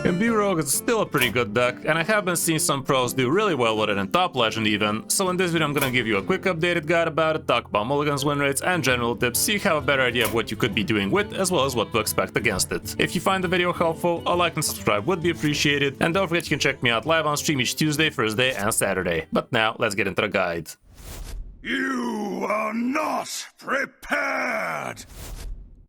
Imbue Rogue is still a pretty good deck, and I have been seeing some pros do really well with it in Top Legend even, so in this video I'm gonna give you a quick updated guide about it, talk about mulligans, win rates, and general tips so you have a better idea of what you could be doing with, as well as what to expect against it. If you find the video helpful, a like and subscribe would be appreciated, and don't forget you can check me out live on stream each Tuesday, Thursday, and Saturday. But now, let's get into the guide. You are not prepared!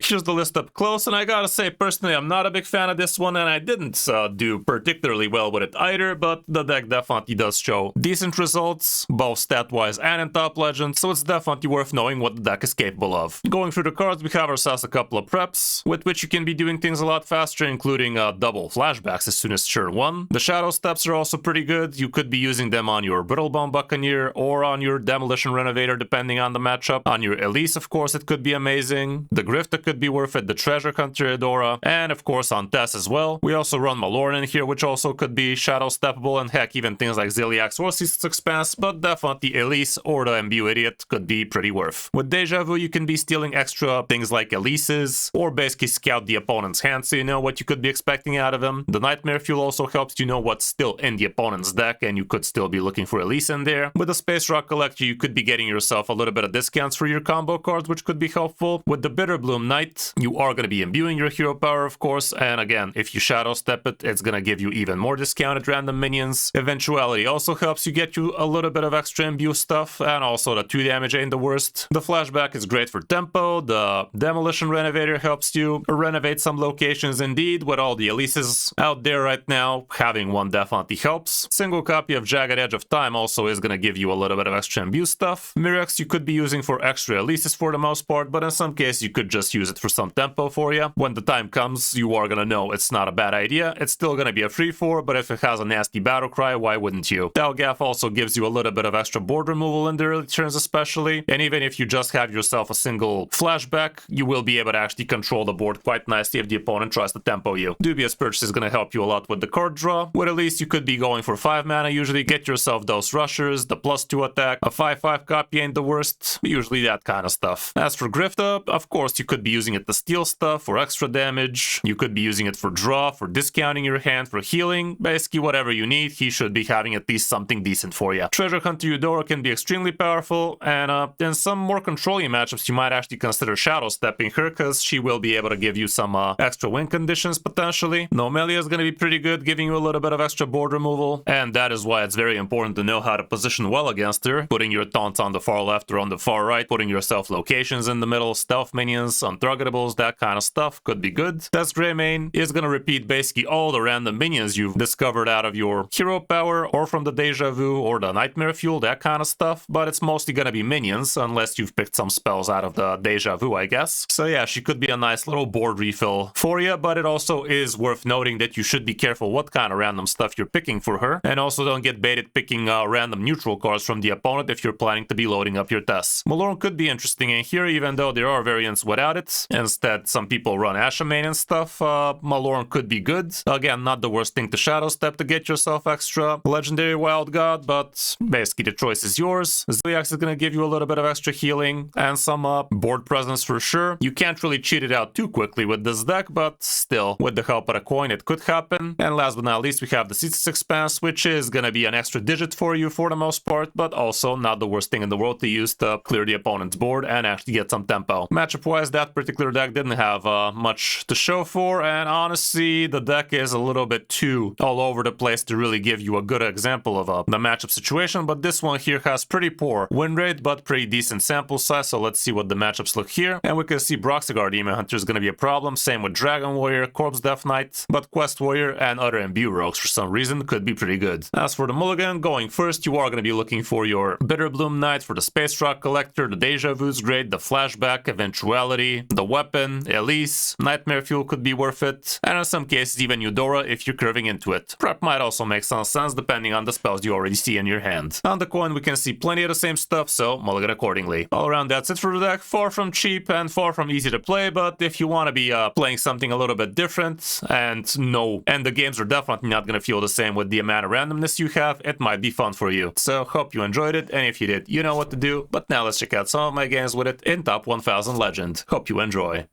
Here's the list up close, and I gotta say, personally, I'm not a big fan of this one, and I didn't do particularly well with it either, but the deck definitely does show decent results, both stat-wise and in Top Legend, so it's definitely worth knowing what the deck is capable of. Going through the cards, we have ourselves a couple of preps, with which you can be doing things a lot faster, including double flashbacks as soon as turn 1. The Shadow Steps are also pretty good. You could be using them on your Brittlebone Buccaneer, or on your Demolition Renovator, depending on the matchup. On your Elise, of course, it could be amazing. The Grifta could be worth it, the Treasure Hunter Eudora, and of course on Tess as well. We also run Malorn in here, which also could be Shadow Steppable, and heck, even things like Ziliax or Ceaseless Expanse, but definitely Elise or the Imbue Idiot could be pretty worth. With Deja Vu, you can be stealing extra things like Elises, or basically scout the opponent's hand so you know what you could be expecting out of him. The Nightmare Fuel also helps you know what's still in the opponent's deck, and you could still be looking for Elise in there. With the Space Rock Collector, you could be getting yourself a little bit of discounts for your combo cards, which could be helpful. With the Bitterbloom Knight, you are going to be imbuing your hero power, of course, and again, if you shadow step it, it's going to give you even more discounted random minions. Eventuality also helps you get you a little bit of extra imbue stuff, and also the 2 damage ain't the worst. The flashback is great for tempo. The Demolition Renovator helps you renovate some locations indeed. With all the Elises out there right now, having one definitely helps. Single copy of Jagged Edge of Time also is going to give you a little bit of extra imbue stuff. Mirex you could be using for extra Elises for the most part, but in some cases you could just use it for some tempo for you. When the time comes, you are gonna know it's not a bad idea. It's still gonna be a free 4, but if it has a nasty battle cry, why wouldn't you? Dalgaff also gives you a little bit of extra board removal in the early turns especially, and even if you just have yourself a single flashback, you will be able to actually control the board quite nicely if the opponent tries to tempo you. Dubious Purchase is gonna help you a lot with the card draw. With Elise, you could be going for 5 mana usually, get yourself those rushers, the +2 attack, a 5/5 copy ain't the worst, usually that kind of stuff. As for Grifta, of course you could be using it to steal stuff, for extra damage. You could be using it for draw, for discounting your hand, for healing. Basically whatever you need, he should be having at least something decent for you. Treasure Hunter Eudora can be extremely powerful, and in some more controlling matchups you might actually consider shadow stepping her, because she will be able to give you some extra win conditions potentially. Nomelia is going to be pretty good, giving you a little bit of extra board removal, and that is why it's very important to know how to position well against her. Putting your taunts on the far left or on the far right, putting yourself locations in the middle, stealth minions, untargetables, that kind of stuff could be good. Tess Greymane is going to repeat basically all the random minions you've discovered out of your hero power or from the Deja Vu or the Nightmare Fuel, that kind of stuff, but it's mostly going to be minions unless you've picked some spells out of the Deja Vu, I guess. So yeah, she could be a nice little board refill for you, but it also is worth noting that you should be careful what kind of random stuff you're picking for her, and also don't get baited picking random neutral cards from the opponent if you're planning to be loading up your Tess. Malorn could be interesting in here, even though there are variants without it. Instead, some people run Ashamane and stuff. Malorn could be good. Again, not the worst thing to shadow step to get yourself extra legendary wild god, but basically the choice is yours. Ziliax is going to give you a little bit of extra healing and some board presence for sure. You can't really cheat it out too quickly with this deck, but still, with the help of a coin, it could happen. And last but not least, we have the Ceaseless Expanse, which is going to be an extra digit for you for the most part, but also not the worst thing in the world to use to clear the opponent's board and actually get some tempo. Matchup-wise, that particular deck didn't have much to show for, and honestly the deck is a little bit too all over the place to really give you a good example of the matchup situation, but this one here has pretty poor win rate but pretty decent sample size, so let's see what the matchups look here. And we can see Broxigard Demon Hunter is going to be a problem, same with Dragon Warrior, Corpse Death Knight, but Quest Warrior and other Imbue Rogues for some reason could be pretty good. As for the mulligan, going first, you are going to be looking for your Bitterbloom Knight, for the Space Rock Collector, the Deja Vu's great, the Flashback, Eventuality, the Weapon, Elise, Nightmare Fuel could be worth it, and in some cases even Eudora if you're curving into it. Prep might also make some sense depending on the spells you already see in your hand. On the coin we can see plenty of the same stuff, so mulligan accordingly. All around that's it for the deck. Far from cheap and far from easy to play, but if you want to be playing something a little bit different and the games are definitely not going to feel the same with the amount of randomness you have, it might be fun for you. So hope you enjoyed it, and if you did, you know what to do. But now let's check out some of my games with it in Top 1000 Legend. Hope you enjoy.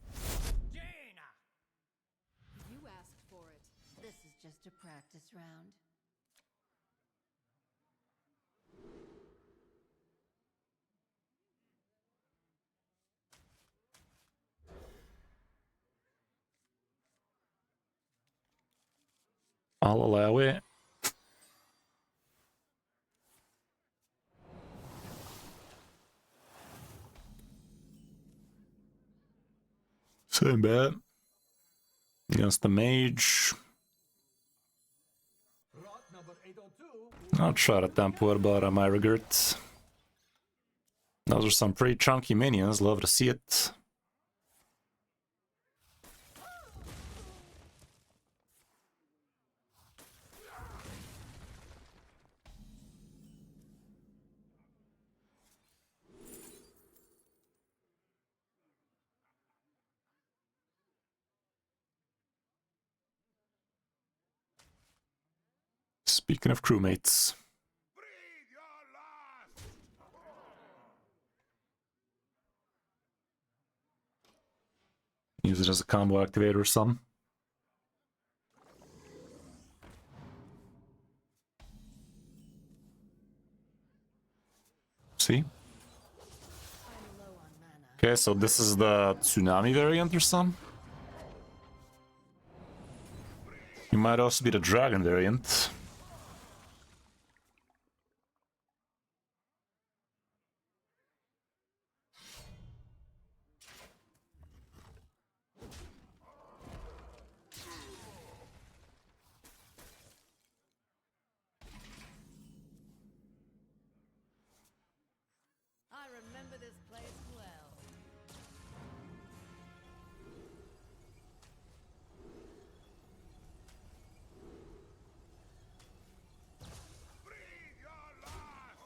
You asked for it. This is just a practice round. I'll allow it. Same bet. Against the mage. I'll try to tempo it, but I regret. Those are some pretty chunky minions. Love to see it. Speaking of crewmates. Breathe your last! Use it as a combo activator or something. See? Okay, so this is the tsunami variant or something. You might also be the dragon variant. I remember this place well. Breathe your last!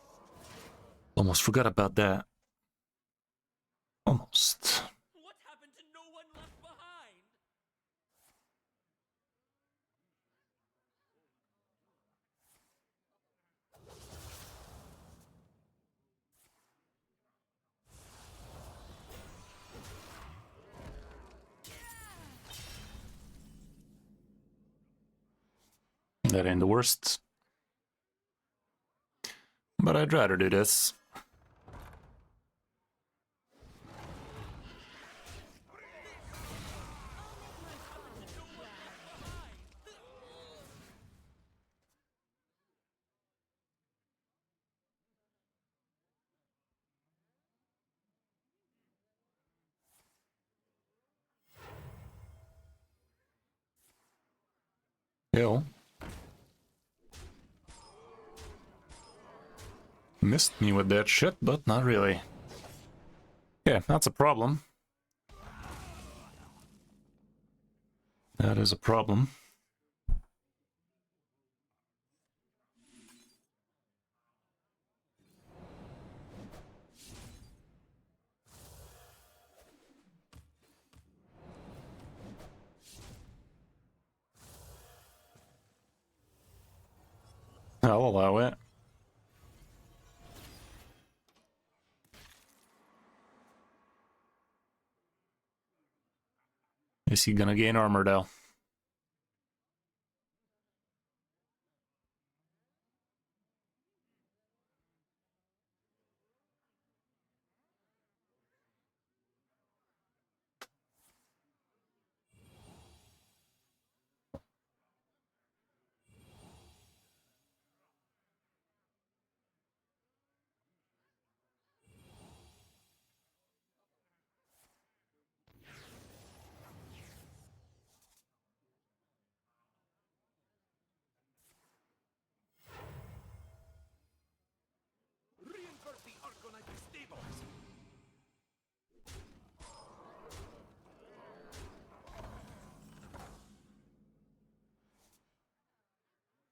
Almost forgot about that. Almost. What happened to no one left behind? That ain't the worst. But I'd rather do this. Yo. Missed me with that shit, but not really. Yeah, that's a problem. That is a problem. I'll allow it. Is he gonna gain armor though? Reinvert the archetype stables.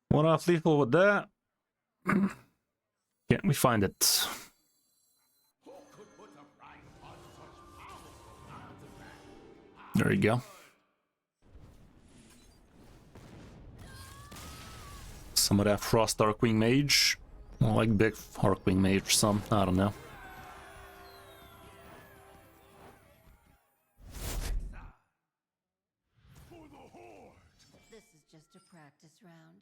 One off lethal with that. Can't we find it? There you go. Some of that Frost Darkwing Mage. More like big Darkwing Mage or some. I don't know. For the Horde! This is just a practice practice round.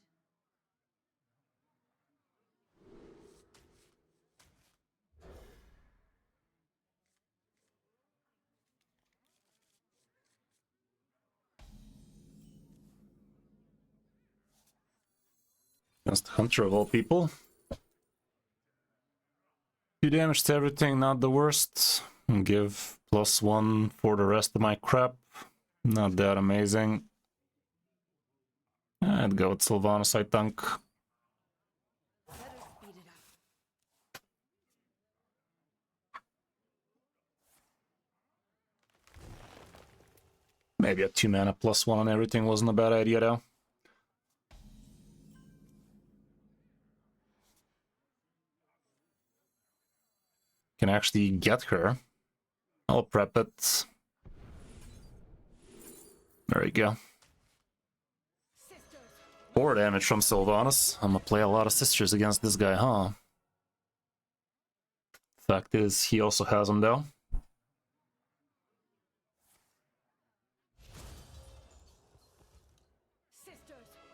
Against Hunter of all people. 2 damage to everything, not the worst. And give +1 for the rest of my crap. Not that amazing. I'd go with Sylvanas, I think. Better speed it up. Maybe a 2 mana +1 on everything wasn't a bad idea though. Can actually get her. I'll prep it. There we go. 4 damage from Sylvanas. I'm gonna play a lot of sisters against this guy, huh? Fact is, he also has them though.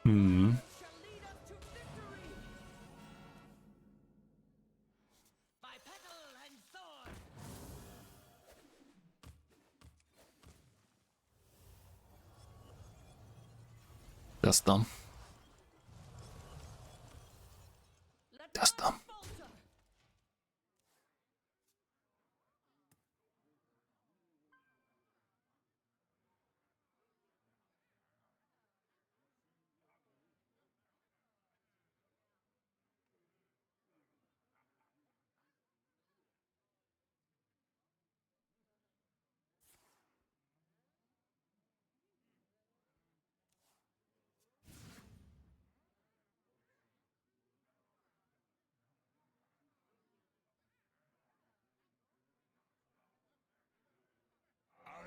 Hmm. By petal and sword. That's dumb. Let That's none dumb. falter.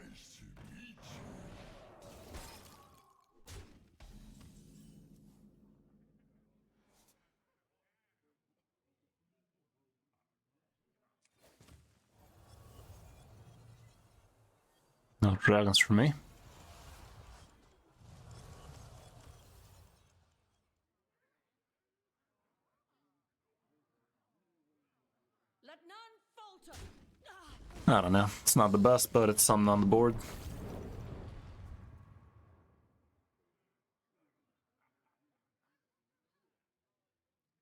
Ice beach. No dragons for me. Let none falter. I don't know. It's not the best, but it's something on the board.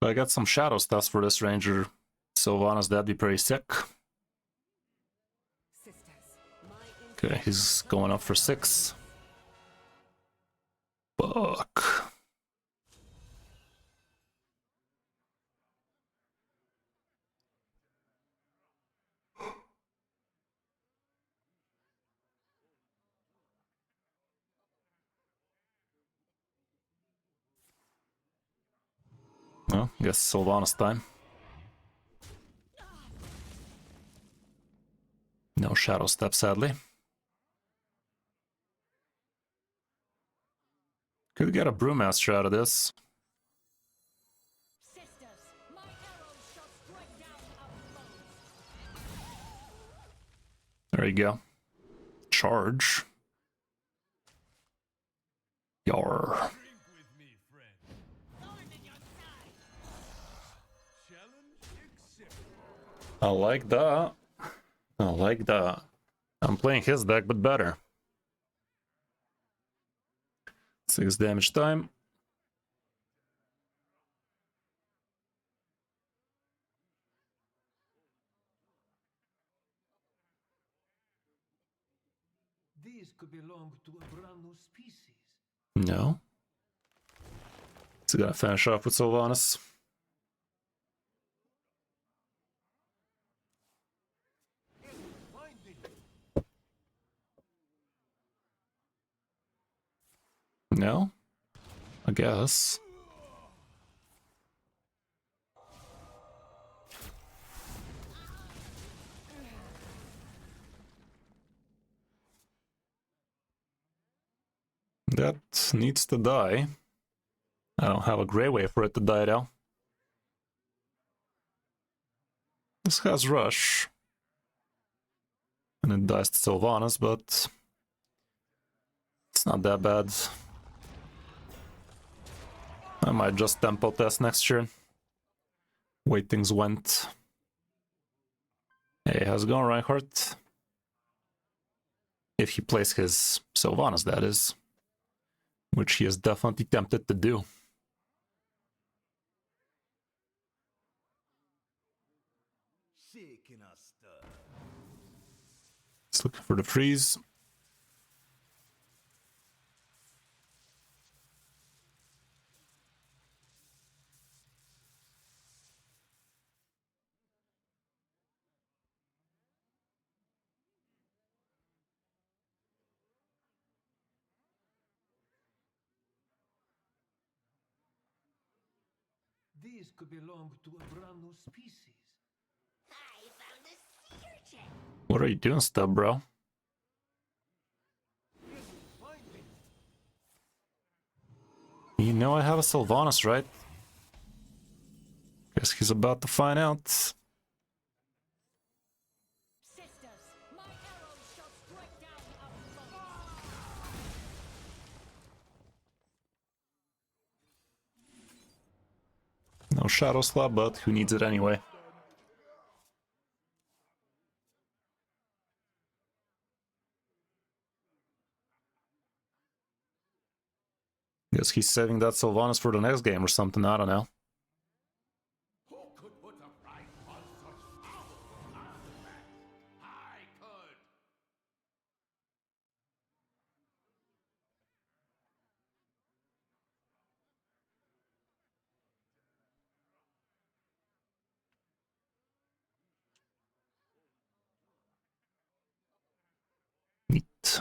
But I got some shadow stuff for this ranger. Sylvanas, that'd be pretty sick. Okay, he's going up for 6. Fuck. Well, guess Sylvanas time. No shadow step, sadly. Could get a brewmaster out of this. Sisters, my arrows shall strike down our foes. There you go. Charge. Yar. Drink with me, friend. Sword in your side. Challenge accepted. I like that. I like that. I'm playing his deck, but better. 6 damage time. These could belong to a brand new species. No. So gotta finish off with Sylvanas. Find me. No? I guess. That needs to die. I don't have a great way for it to die though. This has Rush. And it dies to Sylvanas, but it's not that bad. I might just tempo test next turn. Way things went. Hey, how's it going, Reinhardt? If he plays his Sylvanas, that is. Which he is definitely tempted to do. Just looking for the freeze. These could belong to a brand new species. I found a sea urchin. What are you doing, Stub, bro? You know I have a Sylvanas, right? Guess he's about to find out. Sisters, my arrows shall strike down our foes. No Shadow Slab, but who needs it anyway? Guess he's saving that Sylvanas for the next game or something, I don't know. Who could put a price on such powerful artifacts? I could. Neat.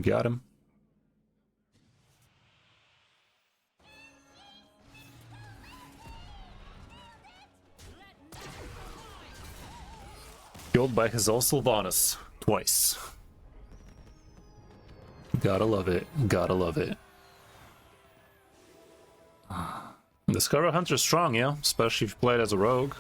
Got him. Killed by his own Sylvanas. Twice. Gotta love it. Gotta love it. The Scarlet Hunter's strong, yeah? Especially if you play it as a rogue.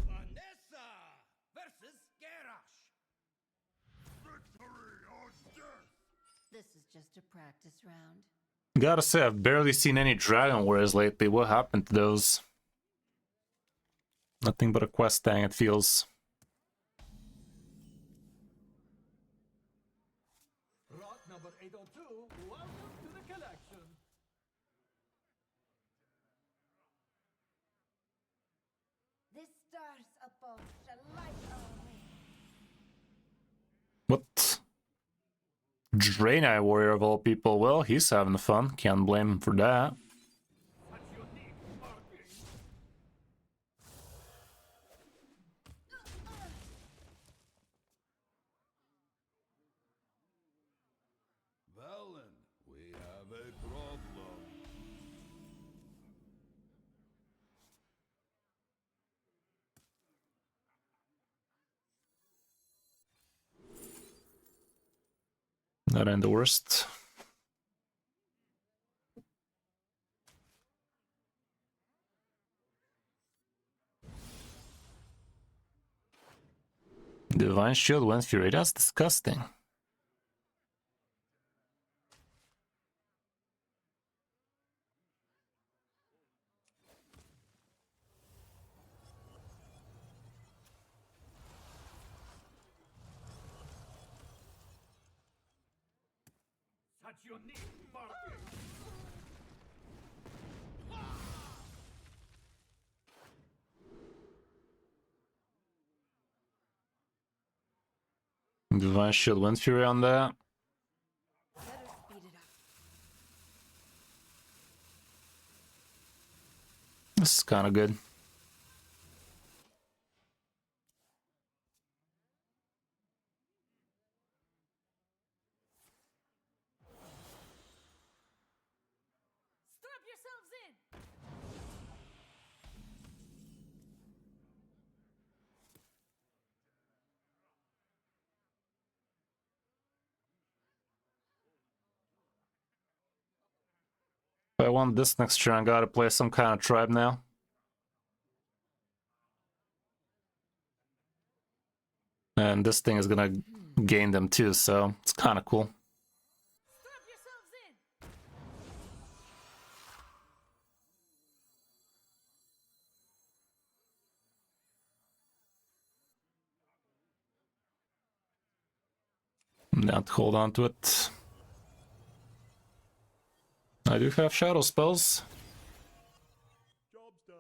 Vanessa versus Garrosh. Victory or death. This is just a practice round. Gotta say, I've barely seen any Dragon Warriors lately. What happened to those? Nothing but a quest thing, it feels. Lot number 802, welcome to the collection. The stars above shall light our way. What? Draenei Warrior of all people. Well, he's having fun. Can't blame him for that. Such unique markings. Valen, we have a problem. That ain't the worst. Divine Shield, Wind Fury. That's disgusting. Such unique markings. Divine Shield, Wind Fury on that. Better speed it up. This is kind of good. Strap yourselves in. If I want this next turn, I gotta play some kind of tribe now. And this thing is gonna gain them too, so it's kind of cool. Strap yourselves in. Now to hold on to it. I do have shadow spells. Job's done.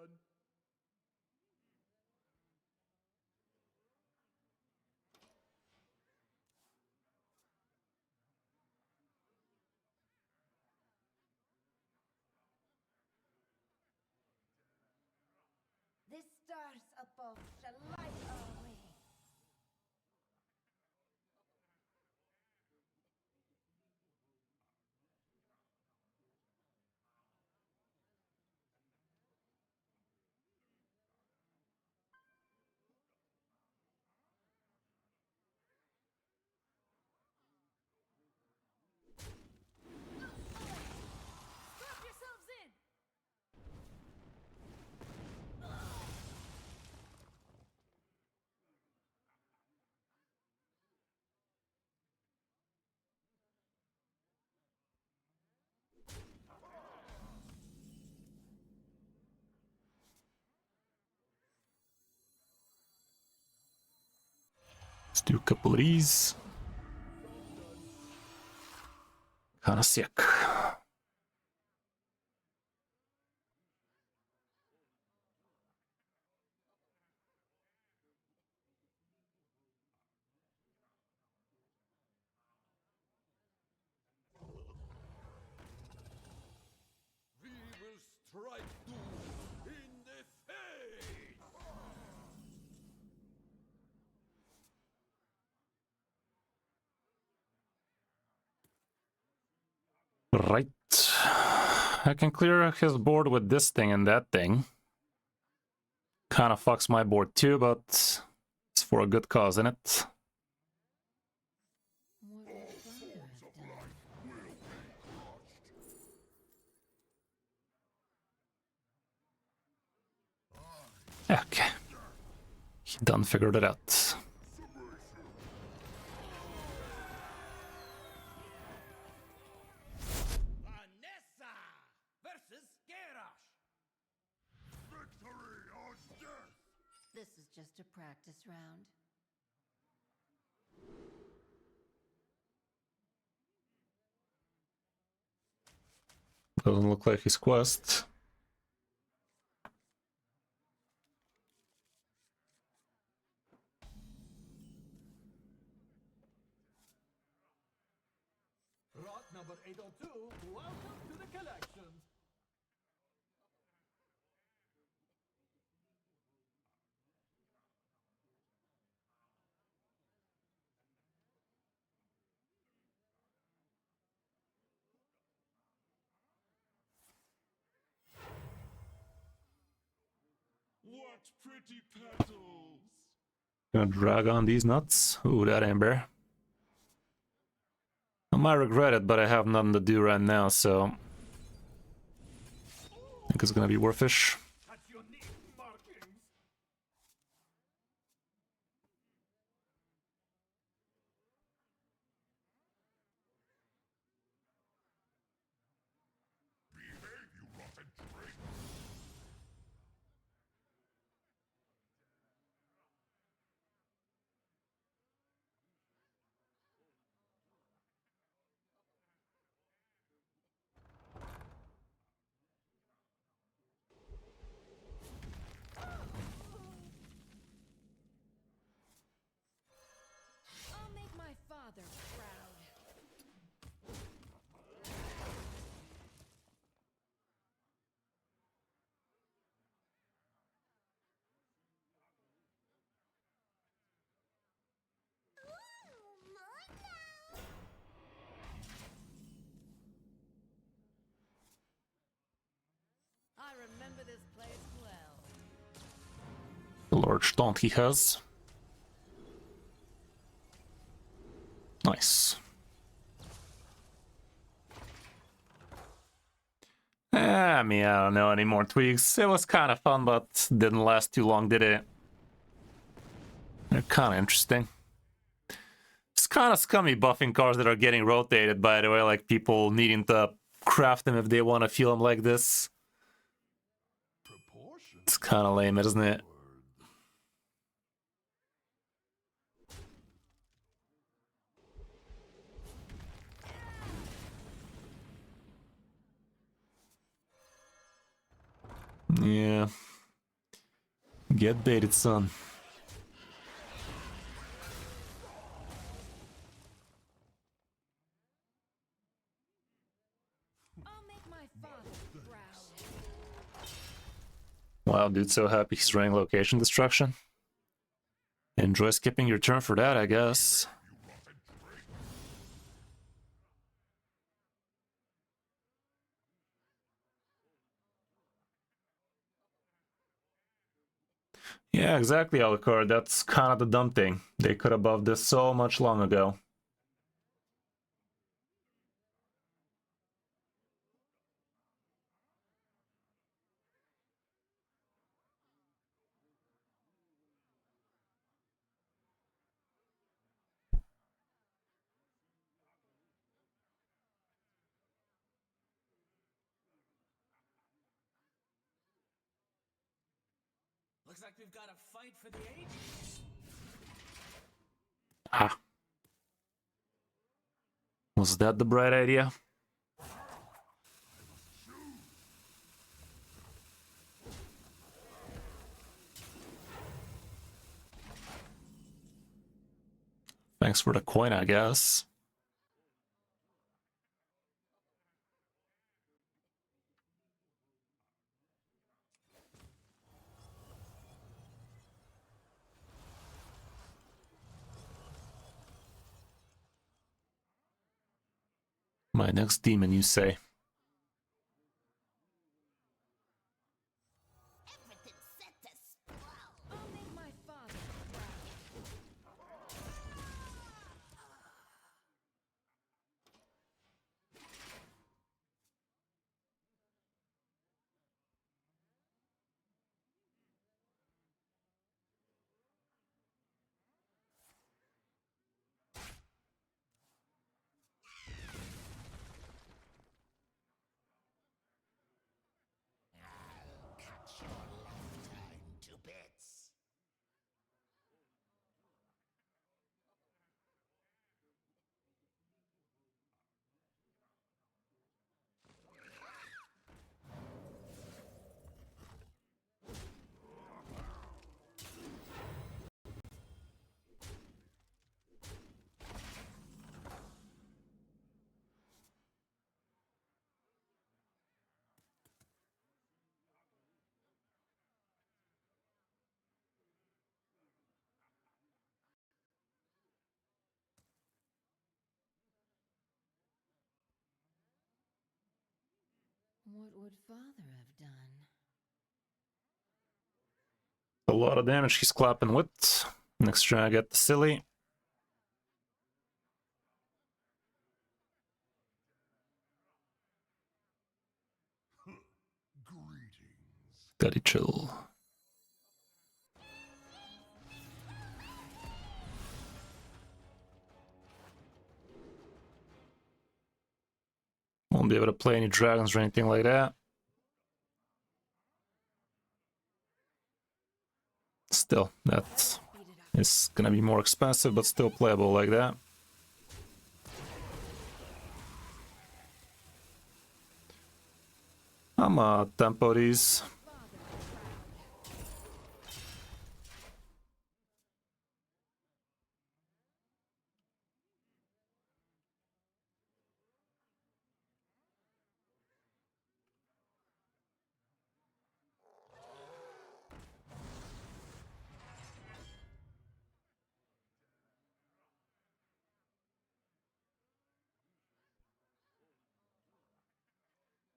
The stars above shall light our way. Strap yourselves in. Let's do a couple of these. Kinda sick. We will strike doom in the face! Right. I can clear his board with this thing and that thing. Kinda fucks my board too, but it's for a good cause, isn't it? Okay. He done figured it out. Vanessa versus Garrosh! Victory or death! This is just a practice round. Doesn't look like his quest. Lot number 802, welcome to the collection. What pretty petals! Gonna drag on these nuts. Ooh, that amber. I might regret it, but I have nothing to do right now, so I think it's gonna be worthish. At your knee markings! Behave, you rotten trick! I'll make my father proud. I remember this place well. The large taunt he has. Nice. I mean, I don't know, any more tweaks. It was kind of fun, but didn't last too long, did it? They're kind of interesting. It's kind of scummy buffing cards that are getting rotated, by the way, like people needing to craft them if they want to feel them like this. Proportion. It's kind of lame, isn't it? Yeah. Get baited, son. I'll make my father proud. Wow, dude's so happy he's running location destruction. Enjoy skipping your turn for that, I guess. Yeah, exactly, Alucard. That's kind of the dumb thing. They could have buffed this so much long ago. Looks like we've got a fight for the ages. Ah. Was that the bright idea? Thanks for the coin, I guess. My next demon, you say? Everything's set to spoil. I'll make my father proud. Cut your lifetime to bits. What would father have done? A lot of damage he's clapping with. Next turn I get the silly. Greetings. Gotta chill. Won't be able to play any dragons or anything like that. Still, that is gonna be more expensive, but still playable like that. I'm tempo these.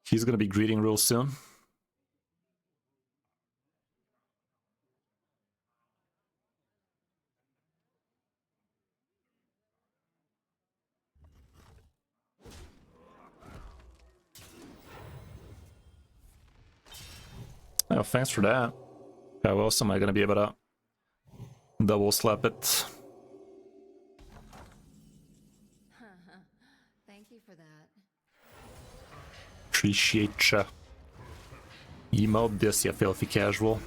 He's gonna be greeting real soon. Oh, thanks for that. How else am I gonna be able to double slap it? Thank you for that. Appreciate ya. Emote this, you filthy casual.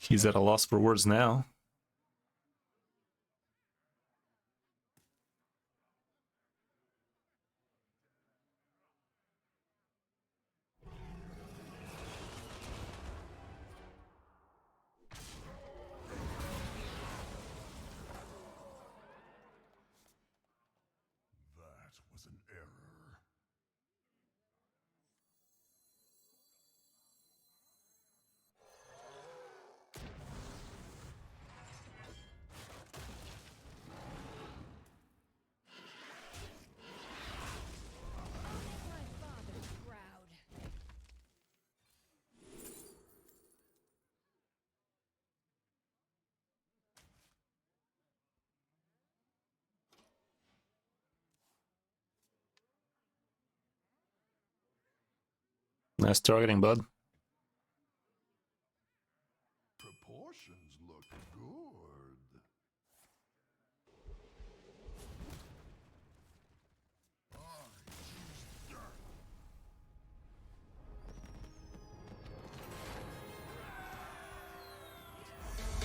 He's at a loss for words now. That was an error. My father's proud. Nice targeting, bud. Proportions look good.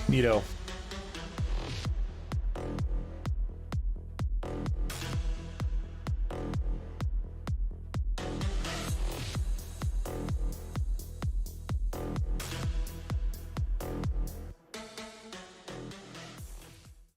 Neato.